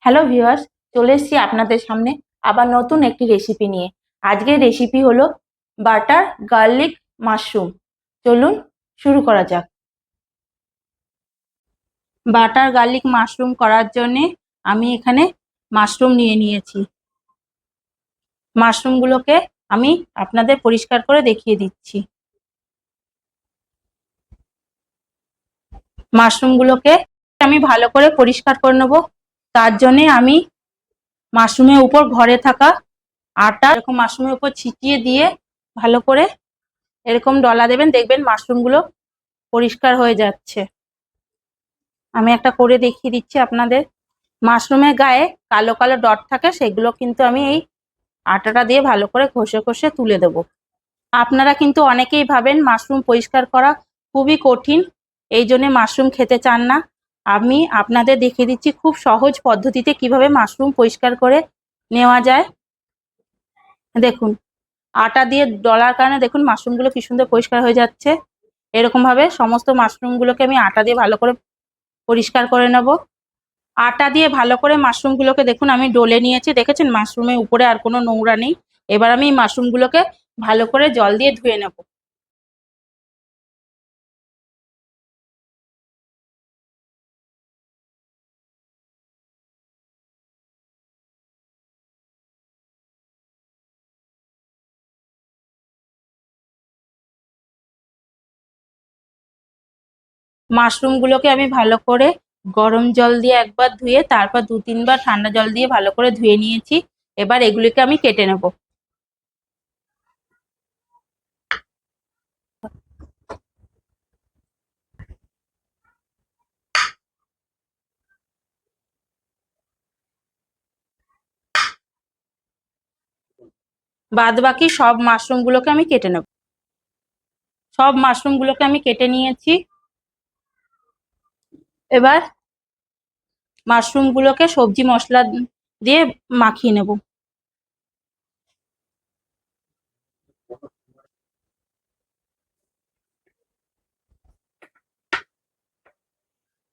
Hello viewers, চলে এসেছি আপনাদের সামনে আবার নতুন একটি রেসিপি নিয়ে। আজকের রেসিপি হলো বাটার গার্লিক মাশরুম। চলুন শুরু করা যাক। বাটার গার্লিক মাশরুম করার জন্যে আমি এখানে মাশরুম নিয়ে নিয়েছি। মাশরুমগুলোকে আমি আপনাদের পরিষ্কার করে দেখিয়ে দিচ্ছি। মাশরুমগুলোকে আমি ভালো করে পরিষ্কার করে নেব। তার জন্যে আমি মাশরুমের উপর ঘরে থাকা আটা এরকম মাশরুমের উপর ছিটিয়ে দিয়ে ভালো করে এরকম ডলা দেবেন, দেখবেন মাশরুমগুলো পরিষ্কার হয়ে যাচ্ছে। আমি একটা করে দেখিয়ে দিচ্ছি আপনাদের। মাশরুমের গায়ে কালো কালো ডট থাকে, সেগুলো কিন্তু আমি এই আটাটা দিয়ে ভালো করে ঘষে ঘষে তুলে দেব। আপনারা কিন্তু অনেকেই ভাবেন মাশরুম পরিষ্কার করা খুবই কঠিন, এই জন্যে মাশরুম খেতে চান না। আমি আপনাদের দেখিয়ে দিচ্ছি খুব সহজ পদ্ধতিতে কিভাবে মাশরুম পরিষ্কার করে নেওয়া যায়। দেখুন, আটা দিয়ে ডলার কারণে দেখুন মাশরুমগুলো কি সুন্দর পরিষ্কার হয়ে যাচ্ছে। এরকম ভাবে সমস্ত মাশরুমগুলোকে আমি আটা দিয়ে ভালো করে পরিষ্কার করে নেব। আটা দিয়ে ভালো করে মাশরুমগুলোকে দেখুন আমি ডলে নিয়েছি। দেখেছেন মাশরুমের উপরে আর কোনো নোংরা নেই। এবার আমি এই মাশরুমগুলোকে ভালো করে জল দিয়ে ধুয়ে নেব। মাশরুমগুলোকে আমি ভালো করে গরম জল দিয়ে একবার ধুয়ে তারপর ২-৩ বার ঠান্ডা জল দিয়ে ভালো করে ধুয়ে নিয়েছি। এবার এগুলিকে আমি কেটে নেব। বাদবাকি সব মাশরুমগুলোকে আমি কেটে নেব। সব মাশরুমগুলোকে আমি কেটে নিয়েছি। এবার মাশরুমগুলোকে সবজি মশলা দিয়ে মাখিয়ে নেব।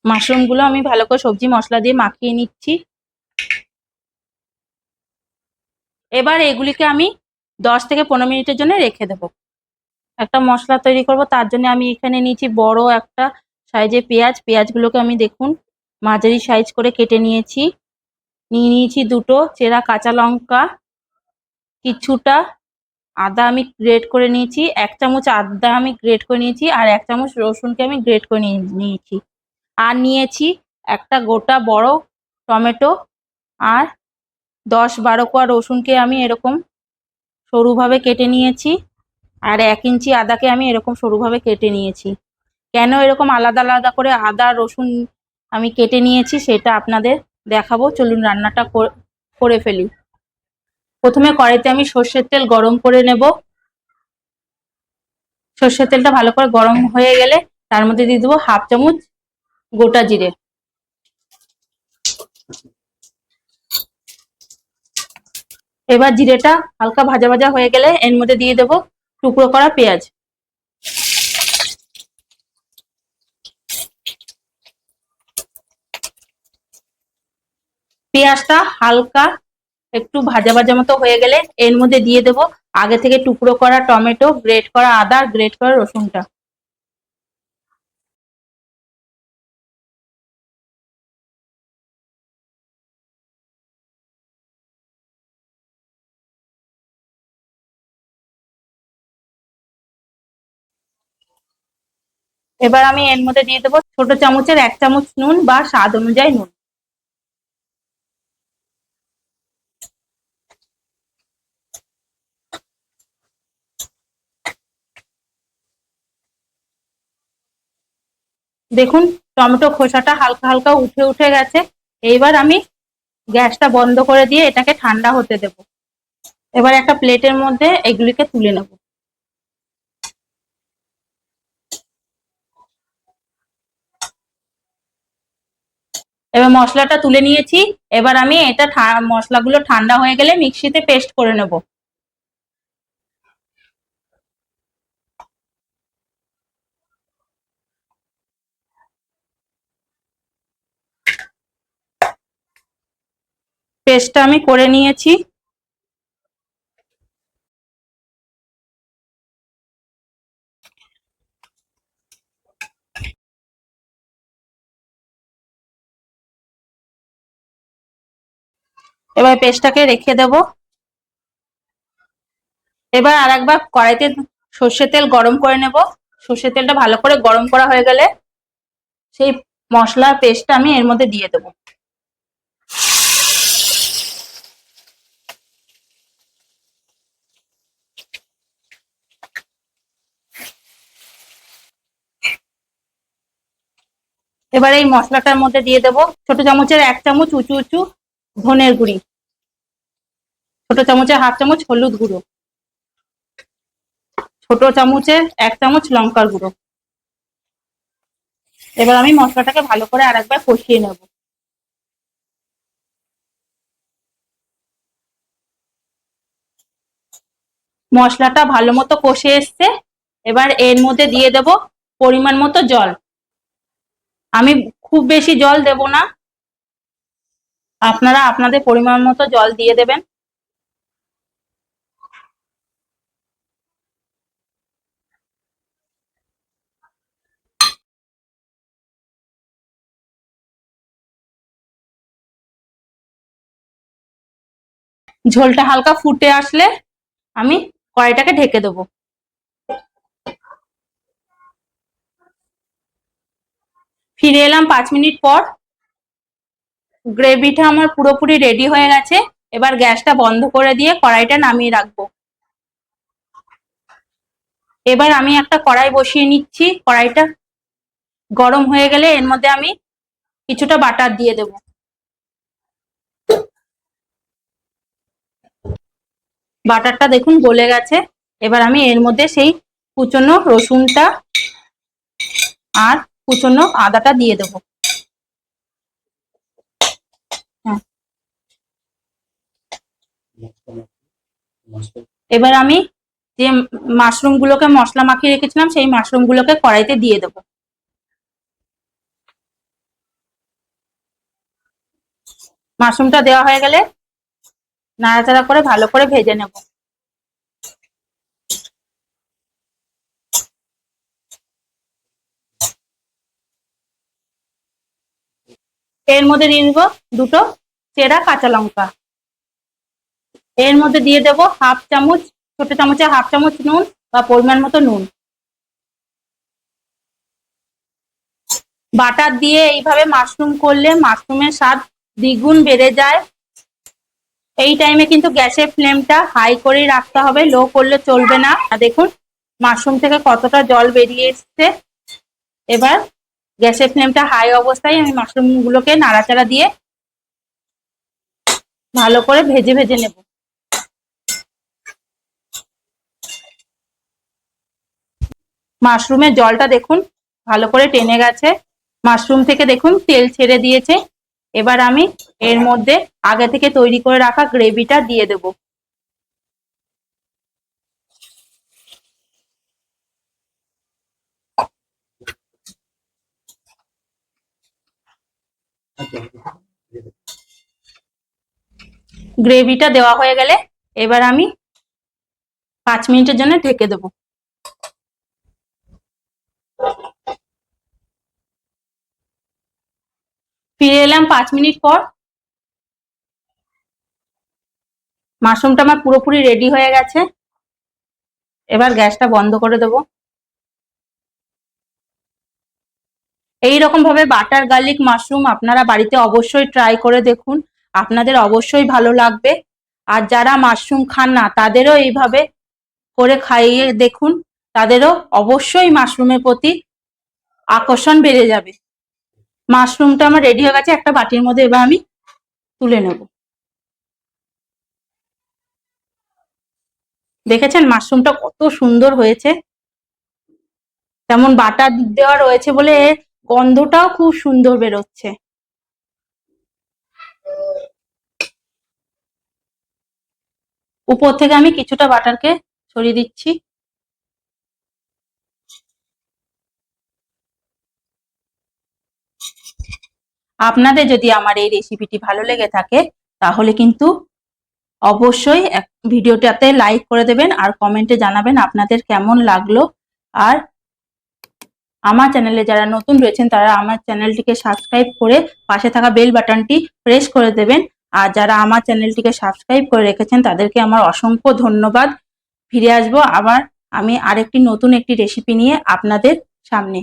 মাশরুমগুলো আমি ভালো করে সবজি মশলা দিয়ে মাখিয়ে নিচ্ছি। এবার এগুলিকে আমি 10 থেকে 15 মিনিটের জন্য রেখে দেব। একটা মশলা তৈরি করব, তার জন্য আমি এখানে নিয়েছি বড় একটা সাইজের পেঁয়াজ। পেঁয়াজগুলোকে আমি দেখুন মাঝারি সাইজ করে কেটে নিয়েছি। নিয়ে নিয়েছি 2টো চেরা কাঁচা লঙ্কা, কিছুটা আদা আমি গ্রেট করে নিয়েছি, 1 চামচ আদা আমি গ্রেট করে নিয়েছি, আর 1 চামচ রসুনকে আমি গ্রেট করে নিয়েছি। আর নিয়েছি একটা গোটা বড় টমেটো, আর 10-12 কোয়া রসুনকে আমি এরকম সরুভাবে কেটে নিয়েছি, আর 1 ইঞ্চি আদাকে আমি এরকম সরুভাবে কেটে নিয়েছি। কেন এরকম আলাদা আলাদা করে আদা রসুন আমি কেটে নিয়েছি সেটা আপনাদের দেখাবো। চলুন রান্নাটা করে ফেলি। প্রথমে কড়াইতে আমি সর্ষের তেল গরম করে নেব। সর্ষের তেলটা ভালো করে গরম হয়ে গেলে তার মধ্যে দিয়ে দেবো 1/2 চামচ গোটা জিরে। এবার জিরেটা হালকা ভাজা ভাজা হয়ে গেলে এর মধ্যে দিয়ে দেবো টুকরো করা পেঁয়াজ। পেঁয়াজটা হালকা একটু ভাজা ভাজা মতো হয়ে গেলে এর মধ্যে দিয়ে দেবো আগে থেকে টুকরো করা টমেটো, গ্রেট করা আদা, গ্রেট করা রসুনটা। এবার আমি এর মধ্যে দিয়ে দেবো ছোট চামচের 1 চামচ নুন বা স্বাদ অনুযায়ী নুন। দেখুন টমেটো খোসাটা হালকা হালকা উঠে উঠে গেছে। এইবার আমি গ্যাসটা বন্ধ করে দিয়ে এটাকে ঠান্ডা হতে দেব। এবার একটা প্লেটের মধ্যে এগুলিকে তুলে নেব। এবার মশলাটা তুলে নিয়েছি। এবার আমি এটা মশলাগুলো ঠান্ডা হয়ে গেলে মিক্সিতে পেস্ট করে নেব। পেস্টটা আমি করে নিয়েছি। এবার পেস্টটাকে রেখে দেব। এবার আরেকবার কড়াইতে সর্ষের তেল গরম করে নেব। সর্ষের তেলটা ভালো করে গরম করা হয়ে গেলে সেই মশলার পেস্টটা আমি এর মধ্যে দিয়ে দেব। এবার এই মশলাটার মধ্যে দিয়ে দেব ছোট চামচের 1 চামচ উঁচু উঁচু ধনের গুঁড়ি, ছোট চামচের 1/2 চামচ হলুদ গুঁড়ো, ছোট চামচের 1 চামচ লঙ্কার গুঁড়ো। এবার আমি মশলাটাকে ভালো করে আরেকবার কষিয়ে নেব। মশলাটা ভালো মতো কষে এসছে। এবার এর মধ্যে দিয়ে দেব পরিমাণ মতো জল। আমি খুব বেশি জল দেব না, আপনারা আপনাদের পরিমাণ মতো জল দিয়ে দেবেন। ঝোলটা হালকা ফুটে আসলে আমি কড়াইটাকে ঢেকে দেবো। ফিরে এলাম 5 মিনিট পর। গ্রেভিটা আমার পুরোপুরি রেডি হয়ে গেছে। এবার গ্যাসটা বন্ধ করে দিয়ে কড়াইটা নামিয়ে রাখবো। এবার আমি একটা কড়াই বসিয়ে নিচ্ছি। কড়াইটা গরম হয়ে গেলে এর মধ্যে আমি কিছুটা বাটার দিয়ে দেব। বাটারটা দেখুন গলে গেছে। এবার আমি এর মধ্যে সেই কুচনো রসুনটা আর কুচনো আদাটা দিয়ে দেব। এবার আমি যে মাশরুম গুলোকে মশলা মাখিয়ে রেখেছিলাম সেই মাশরুম গুলোকে কড়াইতে দিয়ে দেব। মাশরুমটা দেওয়া হয়ে গেলে নাড়াচাড়া করে ভালো করে ভেজে নেব। এর মধ্যে দিয়ে দেবো দুটো চেরা কাঁচা লঙ্কা। এর মধ্যে দিয়ে দেব 1/2 চামচ, ছোট চামচে 1/2 চামচ নুন বা পরিমাণ মতো নুন। বাটার দিয়ে এইভাবে মাশরুম করলে মাশরুমের স্বাদ দ্বিগুণ বেড়ে যায়। এই টাইমে কিন্তু গ্যাসের ফ্লেমটা হাই করেই রাখতে হবে, লো করলে চলবে না। দেখুন মাশরুম থেকে কতটা জল বেরিয়ে এসছে। এবার গ্যাসের ফ্লেমটা হাই অবস্থায় আমি মাশরুম গুলোকে নাড়াচাড়া দিয়ে ভালো করে ভেজে ভেজে নেব। মাশরুমের জলটা দেখুন ভালো করে টেনে গেছে। মাশরুম থেকে দেখুন তেল ছেড়ে দিয়েছে। এবার আমি এর মধ্যে আগে থেকে তৈরি করে রাখা গ্রেভিটা দিয়ে দেব। গ্রেভিটা দেওয়া হয়ে গেলে এবার আমি 5 মিনিটের জন্য ঢেকে দেব। ফিরে এলাম 5 মিনিট পর। মাশরুমটা আমার পুরোপুরি রেডি হয়ে গেছে। এবার গ্যাসটা বন্ধ করে দেব। এইরকম ভাবে বাটার গার্লিক মাশরুম আপনারা বাড়িতে অবশ্যই ট্রাই করে দেখুন, আপনাদের অবশ্যই ভালো লাগবে। আর যারা মাশরুম খান না তাদেরও এইভাবে করে খাইয়ে দেখুন, তাদেরও অবশ্যই মাশরুমের প্রতি আকর্ষণ বেড়ে যাবে। মাশরুমটা আমার রেডি হয়ে গেছে। একটা বাটির মধ্যে এবার আমি তুলে নেব। দেখেছেন মাশরুমটা কত সুন্দর হয়েছে, তেমন বাটার দেওয়া রয়েছে বলে গন্ধটাও খুব সুন্দর বেরোচ্ছে। উপর থেকে আমি কিছুটা বাটারকে ছড়িয়ে দিচ্ছি। আপনাদের যদি আমার এই রেসিপিটি ভালো লেগে থাকে তাহলে কিন্তু অবশ্যই ভিডিওটাতে লাইক করে দেবেন আর কমেন্টে জানাবেন আপনাদের কেমন লাগলো। আর আমার চ্যানেলে যারা নতুন রয়েছেন তারা আমার চ্যানেলটিকে সাবস্ক্রাইব করে পাশে থাকা বেল বাটনটি প্রেস করে দেবেন। আর যারা আমার চ্যানেলটিকে সাবস্ক্রাইব করে রেখেছেন তাদেরকে আমার অসংখ্য ধন্যবাদ। ফিরে আসবো আবার আমি আরেকটি নতুন একটি রেসিপি নিয়ে আপনাদের সামনে।